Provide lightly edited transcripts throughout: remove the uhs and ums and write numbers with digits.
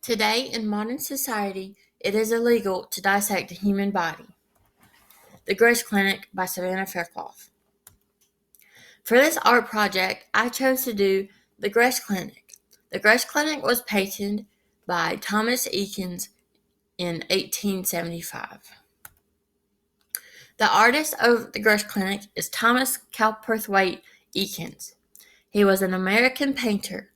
Today, in modern society, it is illegal to dissect the human body. The Gross Clinic by Savannah Faircloth. For this art project, I chose to do The Gross Clinic. The Gross Clinic was painted by Thomas Eakins in 1875. The artist of The Gross Clinic is Thomas Cowperthwaite Eakins. He was an American painter.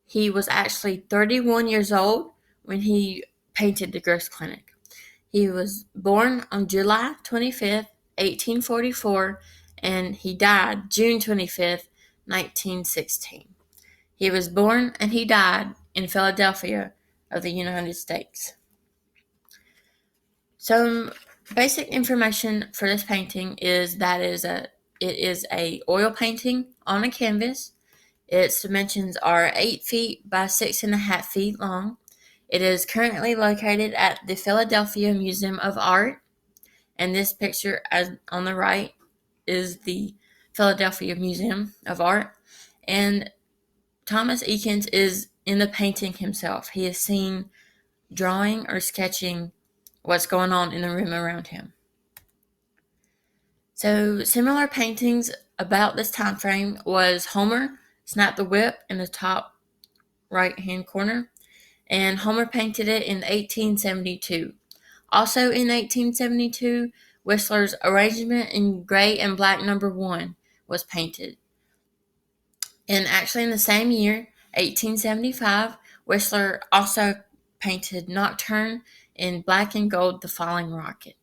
He was actually 31 years old when he painted The Gross Clinic. He was born on July 25th, 1844, and he died June 25th, 1916. He was born and he died in Philadelphia of the United States. Some basic information for this painting is that it is a oil painting on a canvas. Its dimensions are 8 feet by 6.5 feet long. It is currently located at the Philadelphia Museum of Art, and this picture on the right is the Philadelphia Museum of Art. And Thomas Eakins is in the painting himself. He is seen drawing or sketching what's going on in the room around him. So similar paintings about this time frame was Homer Snap the Whip in the top right hand corner, and Homer painted it in 1872. Also in 1872, Whistler's Arrangement in Gray and Black No. 1 was painted. And actually in the same year, 1875, Whistler also painted Nocturne in black and gold, The Falling Rocket.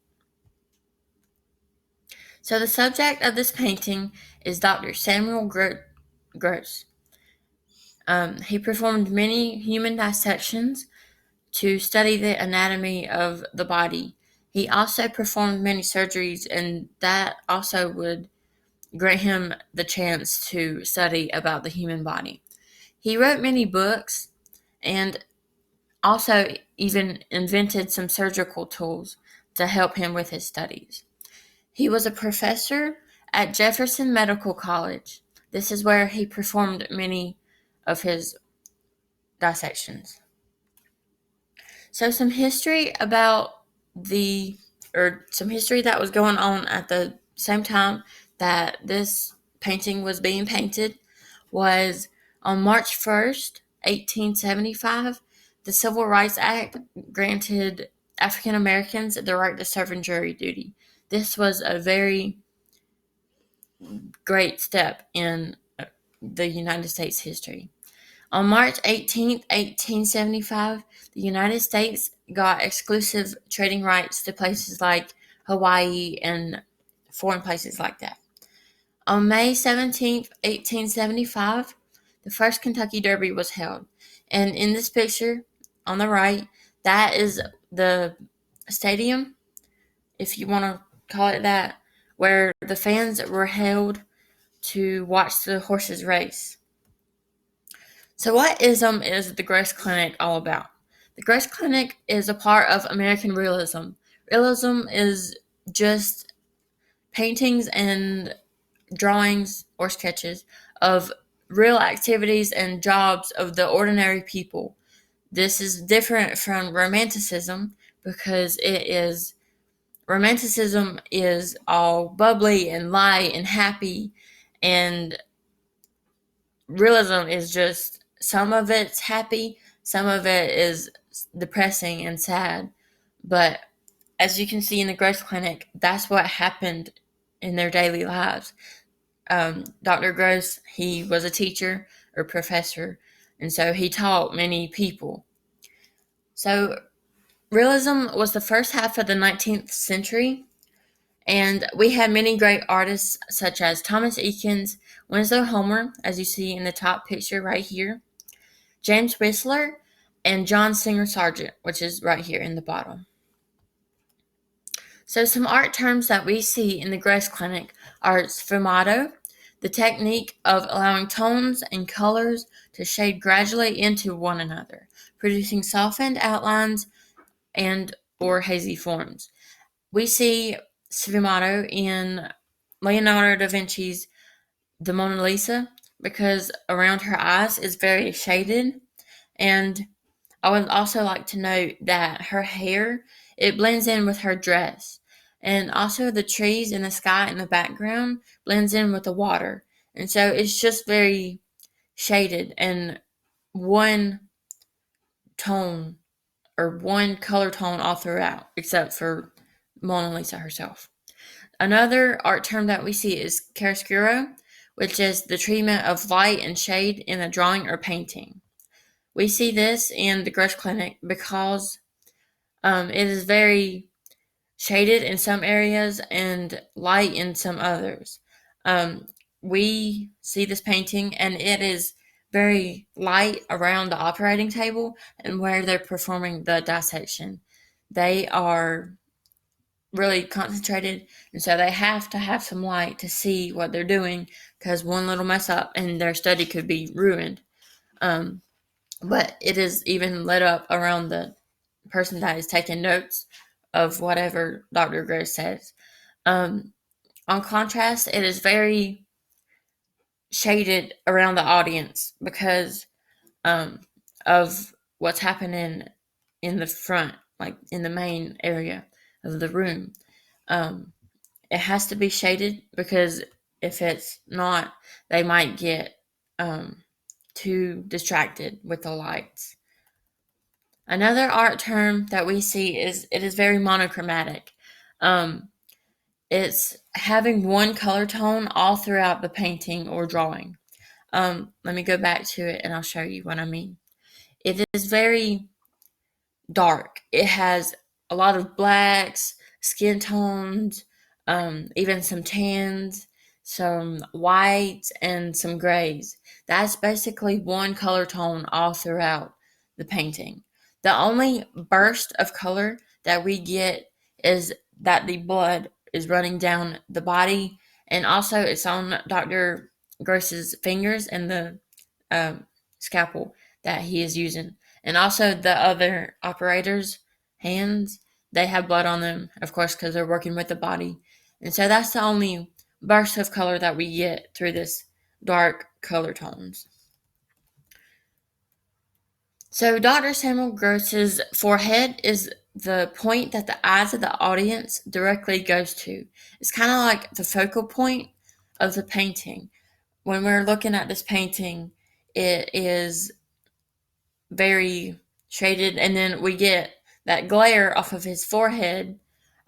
So the subject of this painting is Dr. Samuel Gross. He performed many human dissections to study the anatomy of the body. He also performed many surgeries, and that also would grant him the chance to study about the human body. He wrote many books and also even invented some surgical tools to help him with his studies. He was a professor at Jefferson Medical College. This is where he performed many of his dissections. So some history some history that was going on at the same time that this painting was being painted was on March 1st, 1875, the Civil Rights Act granted African Americans the right to serve in jury duty. This was a very great step in the United States history. On March 18, 1875, the United States got exclusive trading rights to places like Hawaii and foreign places like that. On May 17, 1875, the first Kentucky Derby was held. And in this picture on the right, that is the stadium, if you want to call it that, where the fans were held to watch the horses race. So what is the Gross Clinic all about? The Gross Clinic is a part of American realism. Realism is just paintings and drawings or sketches of real activities and jobs of the ordinary people. This is different from Romanticism because Romanticism is all bubbly and light and happy, and realism is just some of it's happy, some of it is depressing and sad. But as you can see in the Gross Clinic, that's what happened in their daily lives. Dr. Gross, he was a teacher or professor, and so he taught many people. So realism was the first half of the 19th century, and we had many great artists such as Thomas Eakins, Winslow Homer, as you see in the top picture right here, James Whistler, and John Singer Sargent, which is right here in the bottom. So some art terms that we see in the Gross Clinic are sfumato, the technique of allowing tones and colors to shade gradually into one another, producing softened outlines and or hazy forms. We see sfumato in Leonardo da Vinci's The Mona Lisa because around her eyes is very shaded, and I would also like to note that her hair, it blends in with her dress. And also the trees and the sky in the background blends in with the water. And so it's just very shaded and one tone or one color tone all throughout, except for Mona Lisa herself. Another art term that we see is chiaroscuro, which is the treatment of light and shade in a drawing or painting. We see this in the Gross Clinic because it is very shaded in some areas and light in some others. Um, we see this painting and it is very light around the operating table and where they're performing the dissection. They are really concentrated, and so they have to have some light to see what they're doing because one little mess up and their study could be ruined. But it is even lit up around the person that is taking notes of whatever Dr. Gross says. Um, on contrast, it is very shaded around the audience because of what's happening in the front, like in the main area of the room. Um, it has to be shaded because if it's not, they might get too distracted with the lights. Another art term that we see is it is very monochromatic. Um, it's having one color tone all throughout the painting or drawing. Let me go back to it and I'll show you what I mean. It is very dark. It has a lot of blacks, skin tones, even some tans, some whites, and some grays. That's basically one color tone all throughout the painting. The only burst of color that we get is that the blood is running down the body, and also it's on Dr. Gross's fingers and the scalpel that he is using. And also the other operators' hands, they have blood on them, of course, because they're working with the body. And so that's the only burst of color that we get through this dark color tones. So Dr. Samuel Gross's forehead is the point that the eyes of the audience directly goes to. It's kind of like the focal point of the painting. When we're looking at this painting, it is very shaded, and then we get that glare off of his forehead,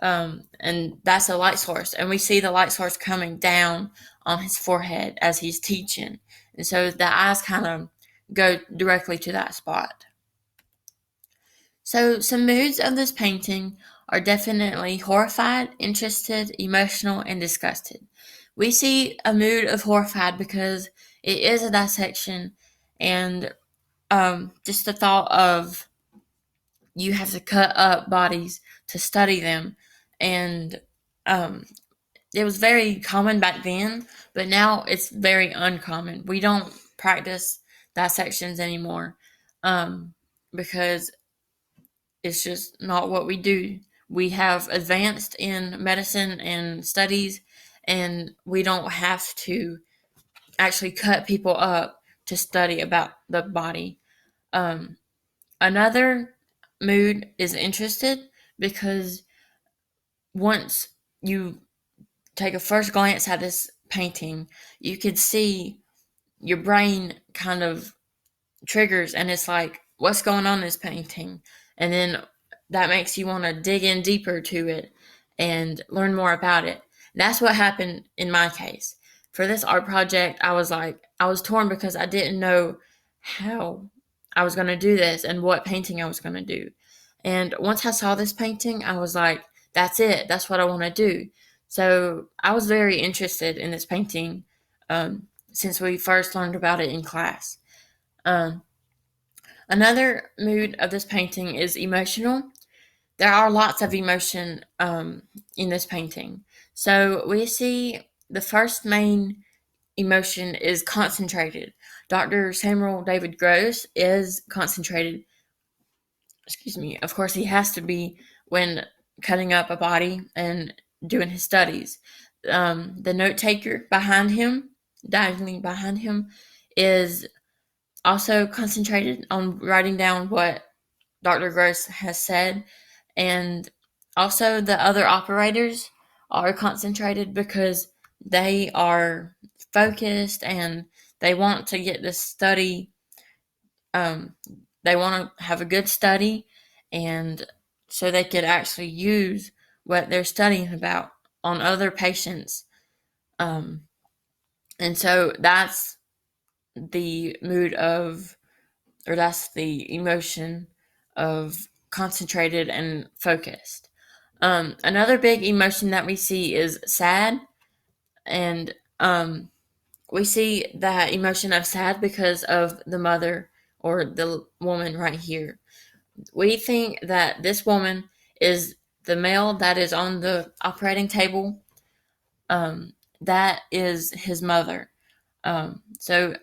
and that's a light source, and we see the light source coming down on his forehead as he's teaching, and so the eyes kind of go directly to that spot. So some moods of this painting are definitely horrified, interested, emotional, and disgusted. We see a mood of horrified because it is a dissection, and just the thought of you have to cut up bodies to study them, and um, it was very common back then, but now it's very uncommon. We don't practice dissections anymore because it's just not what we do. We have advanced in medicine and studies, and we don't have to actually cut people up to study about the body. Um, Another mood is interested because once you take a first glance at this painting, you could see your brain kind of triggers and it's like, what's going on in this painting? And then that makes you want to dig in deeper to it and learn more about it. That's what happened in my case. For this art project, I was torn because I didn't know how I was going to do this and what painting I was going to do. And once I saw this painting, I was like, that's it. That's what I want to do. So I was very interested in this painting since we first learned about it in class. Um, Another mood of this painting is emotional. There are lots of emotion in this painting. So we see the first main emotion is concentrated. Dr. Samuel David Gross is concentrated. Excuse me. Of course, he has to be when cutting up a body and doing his studies. The note taker behind him, diagonally behind him, is also concentrated on writing down what Dr. Gross has said. And also, the other operators are concentrated because they are focused and they want to get this study. Um, they want to have a good study, and so they could actually use what they're studying about on other patients. Um, and so the mood of, or that's the emotion of concentrated and focused. Another big emotion that we see is sad, and we see that emotion of sad because of the mother or the woman right here. We think that this woman is the male that is on the operating table. That is his mother. So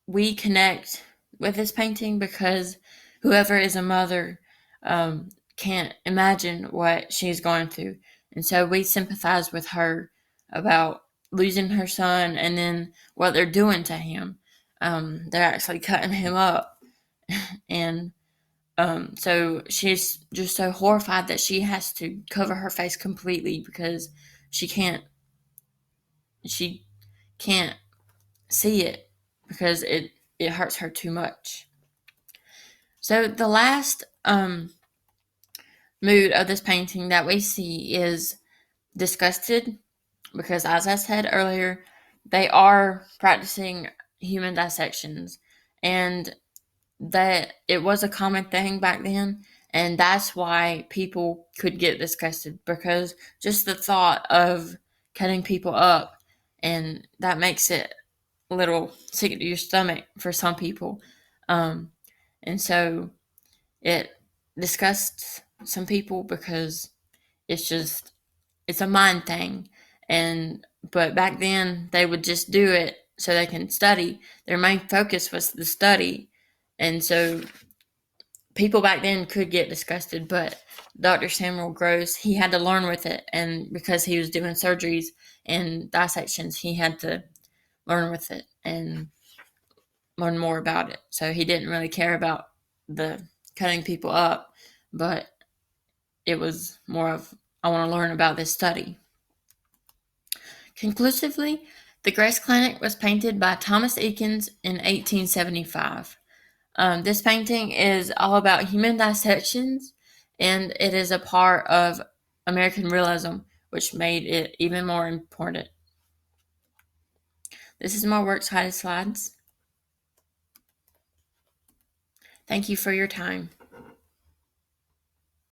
we connect with this painting because whoever is a mother can't imagine what she's going through. And so we sympathize with her about losing her son and then what they're doing to him. They're actually cutting him up. And so she's just so horrified that she has to cover her face completely because she can't she can't see it because it hurts her too much. So the last mood of this painting that we see is disgusted because, as I said earlier, they are practicing human dissections, and that it was a common thing back then, and that's why people could get disgusted because just the thought of cutting people up, and that makes it a little sick to your stomach for some people. Um, and so it disgusts some people because it's a mind thing. And but back then they would just do it so they can study. Their main focus was the study. And so people back then could get disgusted, but Dr. Samuel Gross, he had to learn with it, and because he was doing surgeries and dissections, he had to learn with it and learn more about it. So he didn't really care about the cutting people up, but it was more of, I want to learn about this study. Conclusively, the Grace Clinic was painted by Thomas Eakins in 1875. This painting is all about human dissections, and it is a part of American realism, which made it even more important. This is my works cited slides. Thank you for your time.